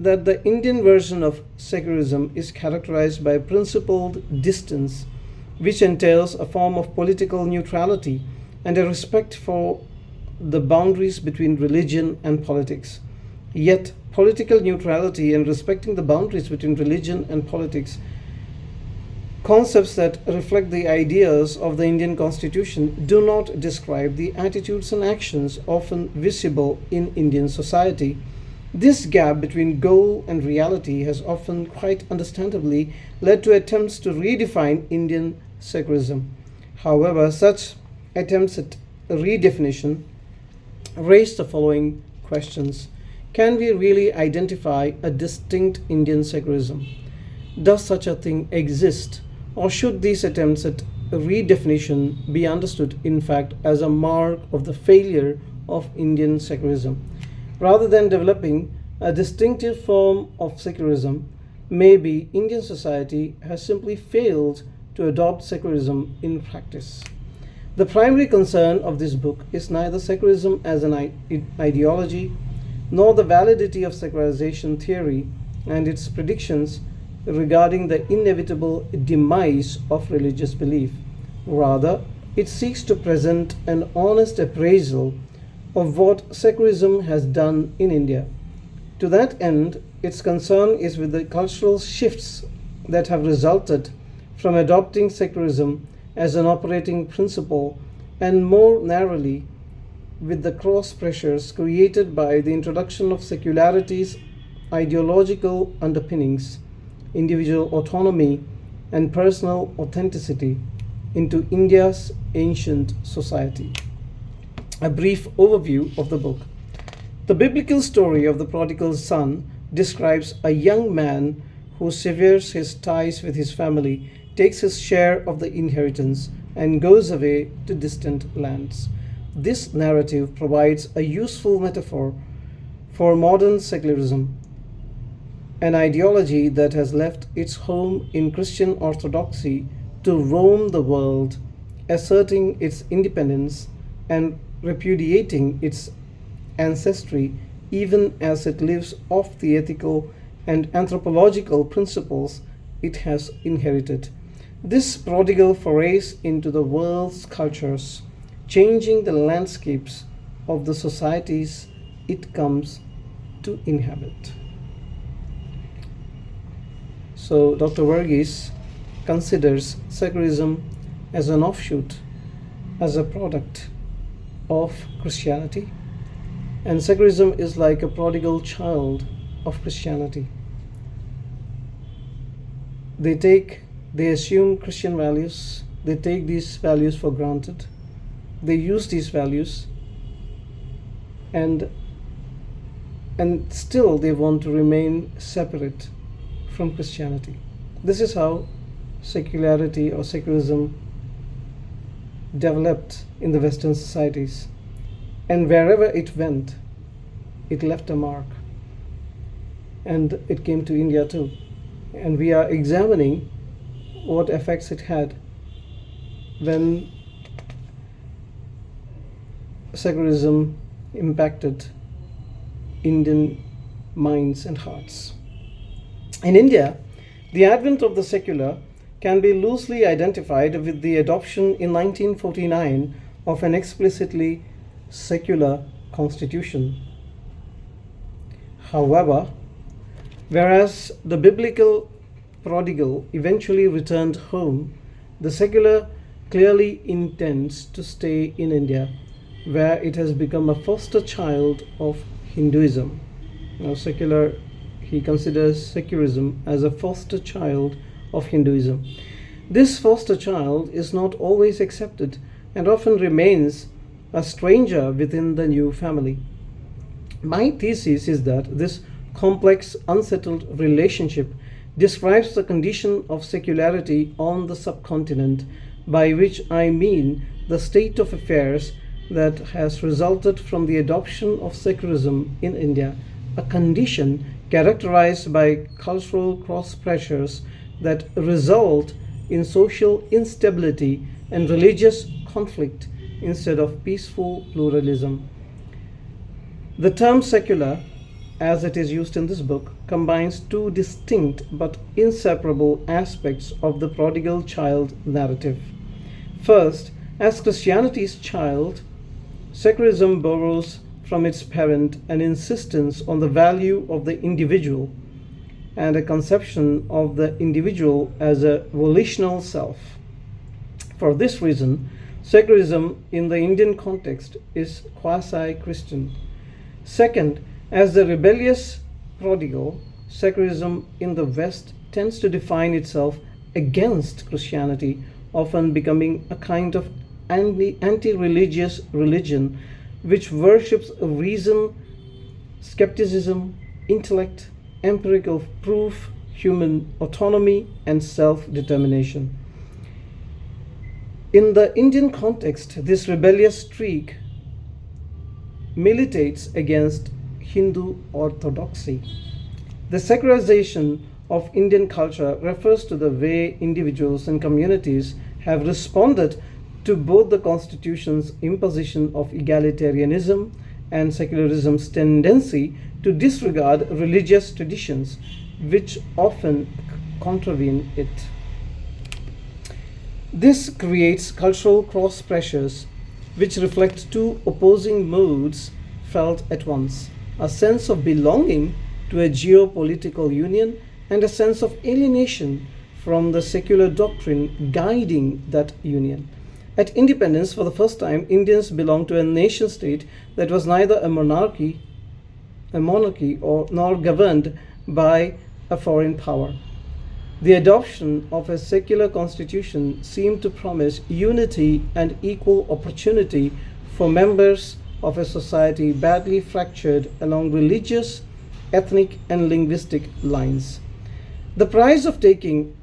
that the Indian version of secularism is characterized by principled distance, which entails a form of political neutrality and a respect for the boundaries between religion and politics. Yet, political neutrality and respecting the boundaries between religion and politics, concepts that reflect the ideas of the Indian Constitution, do not describe the attitudes and actions often visible in Indian society. This gap between goal and reality has often, quite understandably, led to attempts to redefine Indian secularism. However, such attempts at redefinition raise the following questions. Can we really identify a distinct Indian secularism? Does such a thing exist? Or should these attempts at redefinition be understood, in fact, as a mark of the failure of Indian secularism? Rather than developing a distinctive form of secularism, maybe Indian society has simply failed to adopt secularism in practice. The primary concern of this book is neither secularism as an ideology, nor the validity of secularization theory and its predictions regarding the inevitable demise of religious belief. Rather, it seeks to present an honest appraisal of what secularism has done in India. To that end, its concern is with the cultural shifts that have resulted from adopting secularism as an operating principle, and more narrowly, with the cross pressures created by the introduction of secularity's ideological underpinnings, individual autonomy, and personal authenticity into India's ancient society. A brief overview of the book. The biblical story of the prodigal son describes a young man who severs his ties with his family, takes his share of the inheritance, and goes away to distant lands. This narrative provides a useful metaphor for modern secularism, an ideology that has left its home in Christian orthodoxy to roam the world, asserting its independence and repudiating its ancestry, even as it lives off the ethical and anthropological principles it has inherited. This prodigal forays into the world's cultures, changing the landscapes of the societies it comes to inhabit. So, Dr. Varughese considers secularism as an offshoot, as a product of Christianity, and secularism is like a prodigal child of Christianity. They assume Christian values, they take these values for granted, they use these values, and still they want to remain separate from Christianity. This is how secularity or secularism developed in the Western societies. And wherever it went, it left a mark. And it came to India too. And we are examining what effects it had when secularism impacted Indian minds and hearts. In India, the advent of the secular can be loosely identified with the adoption in 1949 of an explicitly secular constitution. However, whereas the biblical prodigal eventually returned home, the secular clearly intends to stay in India, where it has become a foster child of Hinduism. Now, he considers secularism as a foster child of Hinduism. This foster child is not always accepted and often remains a stranger within the new family. My thesis is that this complex, unsettled relationship describes the condition of secularity on the subcontinent, by which I mean the state of affairs that has resulted from the adoption of secularism in India, a condition characterized by cultural cross pressures that result in social instability and religious conflict instead of peaceful pluralism. The term secular, as it is used in this book, combines two distinct but inseparable aspects of the prodigal child narrative. First, as Christianity's child, secularism borrows from its parent an insistence on the value of the individual and a conception of the individual as a volitional self. For this reason, secularism in the Indian context is quasi-Christian. Second, as the rebellious prodigal, secularism in the West tends to define itself against Christianity, often becoming a kind of anti-religious religion which worships reason, skepticism, intellect, empirical proof, human autonomy, and self-determination. In the Indian context, this rebellious streak militates against Hindu orthodoxy. The secularization of Indian culture refers to the way individuals and communities have responded to both the Constitution's imposition of egalitarianism and secularism's tendency to disregard religious traditions, which often contravene it. This creates cultural cross pressures which reflect two opposing moods felt at once: a sense of belonging to a geopolitical union and a sense of alienation from the secular doctrine guiding that union. At independence, for the first time, Indians belonged to a nation state that was neither a monarchy nor governed by a foreign power. The adoption of a secular constitution seemed to promise unity and equal opportunity for members of a society badly fractured along religious, ethnic, and linguistic lines. The price of taking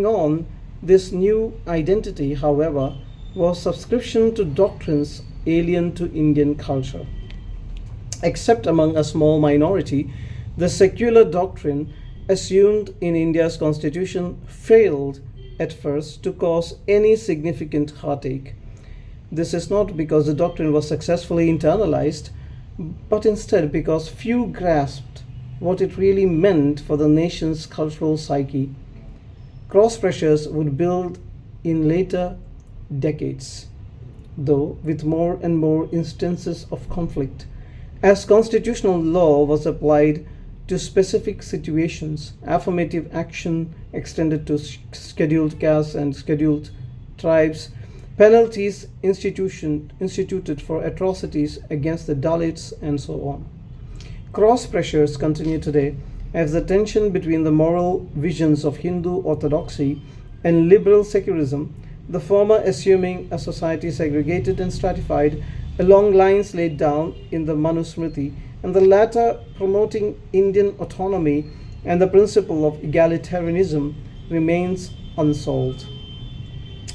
on this new identity, however, was subscription to doctrines alien to Indian culture. Except among a small minority, the secular doctrine assumed in India's constitution failed at first to cause any significant heartache. This is not because the doctrine was successfully internalized, but instead because few grasped what it really meant for the nation's cultural psyche. Cross pressures would build in later decades, though with more and more instances of conflict. As constitutional law was applied to specific situations, affirmative action extended to scheduled castes and scheduled tribes, penalties instituted for atrocities against the Dalits, and so on. Cross pressures continue today as the tension between the moral visions of Hindu orthodoxy and liberal secularism, the former assuming a society segregated and stratified along lines laid down in the Manusmriti, and the latter promoting Indian autonomy and the principle of egalitarianism, remains unsolved.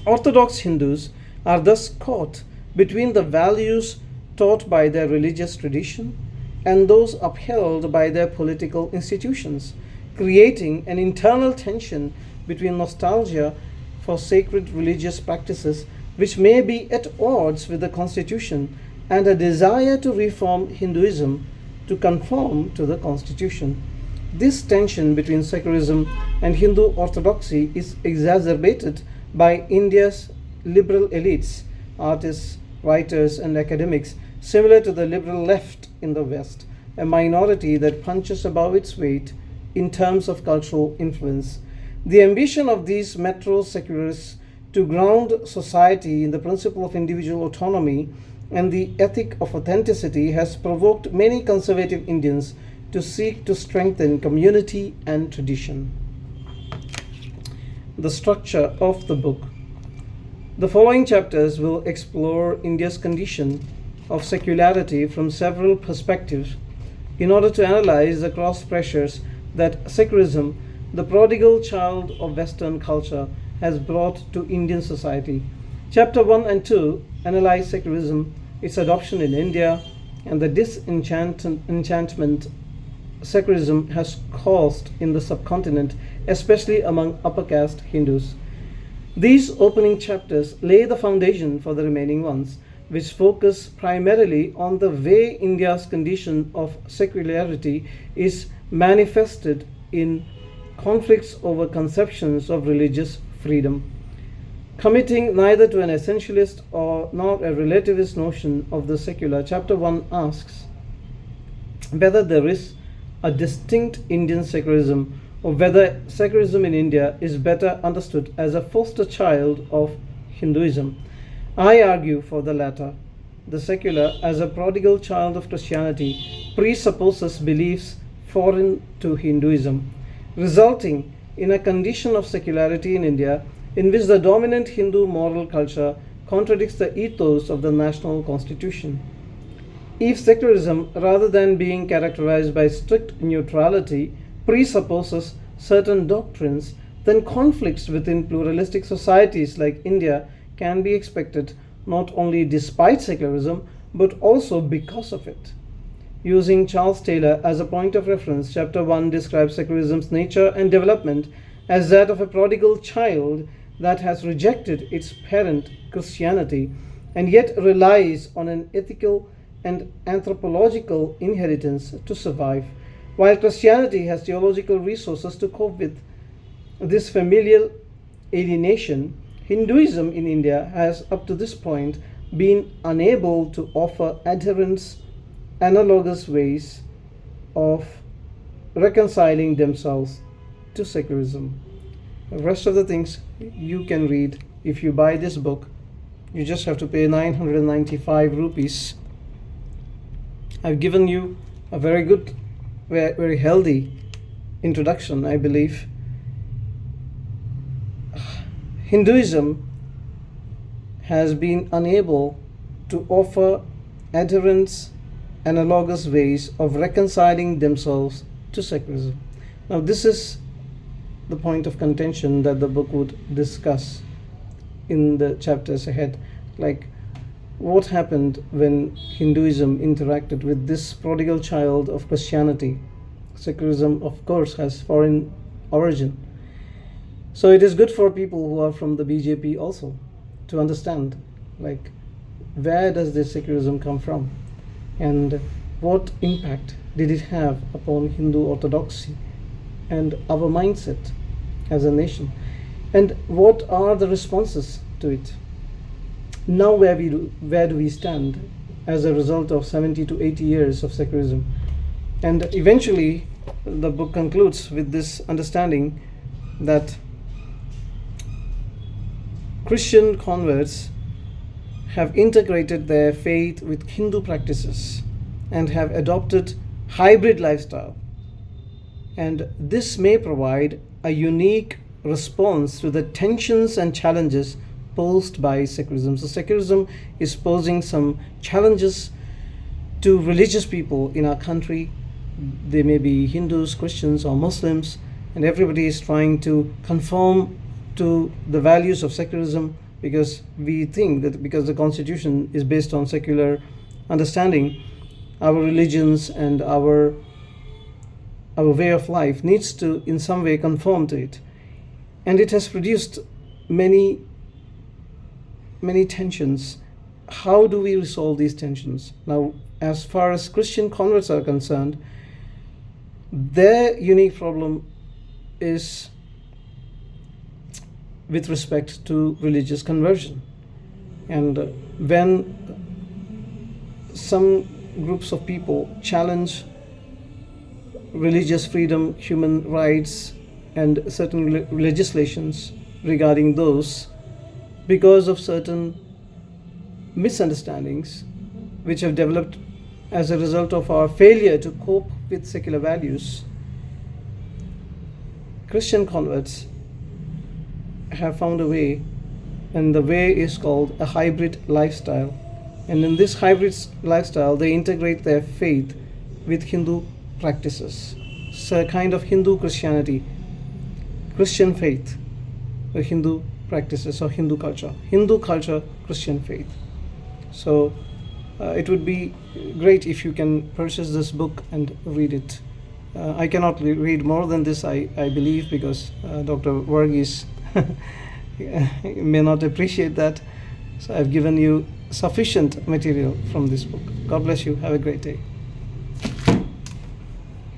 Orthodox Hindus are thus caught between the values taught by their religious tradition and those upheld by their political institutions, creating an internal tension between nostalgia for sacred religious practices which may be at odds with the constitution and a desire to reform Hinduism to conform to the constitution. This tension between secularism and Hindu orthodoxy is exacerbated by India's liberal elites, artists, writers, and academics, similar to the liberal left in the West, a minority that punches above its weight in terms of cultural influence. The ambition of these metro secularists to ground society in the principle of individual autonomy and the ethic of authenticity has provoked many conservative Indians to seek to strengthen community and tradition. The structure of the book. The following chapters will explore India's condition of secularity from several perspectives in order to analyze the cross pressures that secularism, the prodigal child of Western culture, has brought to Indian society. Chapter 1 and 2 analyze secularism, its adoption in India, and the disenchantment secularism has caused in the subcontinent, especially among upper caste Hindus. These opening chapters lay the foundation for the remaining ones, which focus primarily on the way India's condition of secularity is manifested in conflicts over conceptions of religious freedom. Committing neither to an essentialist or nor a relativist notion of the secular, Chapter 1 asks whether there is a distinct Indian secularism or whether secularism in India is better understood as a foster child of Hinduism. I argue for the latter. The secular, as a prodigal child of Christianity, presupposes beliefs foreign to Hinduism, resulting in a condition of secularity in India in which the dominant Hindu moral culture contradicts the ethos of the national constitution. If secularism, rather than being characterized by strict neutrality, presupposes certain doctrines, then conflicts within pluralistic societies like India can be expected not only despite secularism but also because of it. Using Charles Taylor as a point of reference, Chapter 1 describes secularism's nature and development as that of a prodigal child that has rejected its parent Christianity and yet relies on an ethical and anthropological inheritance to survive, while Christianity has theological resources to cope with this familial alienation. Hinduism in India has up to this point been unable to offer adherents analogous ways of reconciling themselves to secularism. The rest of the things you can read if you buy this book. You just have to pay 995 rupees. I've given you a very good, very healthy introduction, I believe. Hinduism has been unable to offer adherents analogous ways of reconciling themselves to secularism. Now, this is the point of contention that the book would discuss in the chapters ahead, like what happened when Hinduism interacted with this prodigal child of Christianity. Secularism, of course, has foreign origin. So it is good for people who are from the BJP also to understand, like, where does this secularism come from and what impact did it have upon Hindu orthodoxy and our mindset as a nation, and what are the responses to it. Now where do we stand as a result of 70 to 80 years of secularism? And eventually the book concludes with this understanding that Christian converts have integrated their faith with Hindu practices and have adopted hybrid lifestyle, and this may provide a unique response to the tensions and challenges posed by secularism. So secularism is posing some challenges to religious people in our country. They may be Hindus, Christians, or Muslims, and everybody is trying to conform to the values of secularism, because we think that because the constitution is based on secular understanding, our religions and our way of life needs to in some way conform to it. And it has produced many tensions. How do we resolve these tensions? Now, as far as Christian converts are concerned, their unique problem is with respect to religious conversion. And when some groups of people challenge religious freedom, human rights, and certain legislations regarding those because of certain misunderstandings which have developed as a result of our failure to cope with secular values, Christian converts have found a way, and the way is called a hybrid lifestyle. And in this hybrid lifestyle, they integrate their faith with Hindu practices. So a kind of Hindu Christianity, Christian faith, or Hindu practices, or Hindu culture, Christian faith. So it would be great if you can purchase this book and read it. I cannot read more than this, I believe, because Dr. Varughese may not appreciate that. So I've given you sufficient material from this book. God bless you. Have a great day.